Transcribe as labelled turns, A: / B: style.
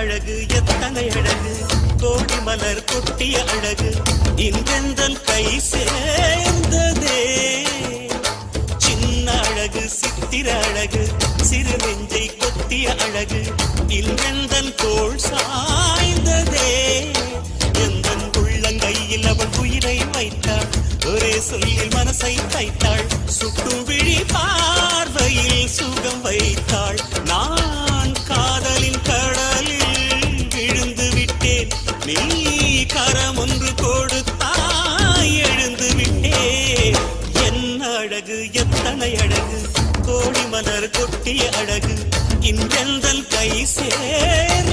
A: அழகு எத்தனை அழகு கோடி மலர் கொட்டிய அழகு இன்றெந்தன் கை சேர்ந்ததே சின்ன அழகு சித்திர அழகு சிறு நெஞ்சை கொத்திய அழகு இன்றெந்தன் தோள் சாய்ந்ததே எந்தன் உள்ளங்கையில் அவள் உயிரை வைத்தாள் ஒரே சொல்லில் மனசை தைத்தாள் சுட்டும் விழி பார்வையில் சுகம் வைத்தாள் நான் காதலின் கடலில் விழுந்து விட்டேன் நீ கரம் ஒன்று கொடுத்தாய் எழுந்து விட்டேன் என்ன அழகு எத்தனை அழகு கோடி மலர் கொட்டிய அழகு இன்றெந்தல் கை சேர்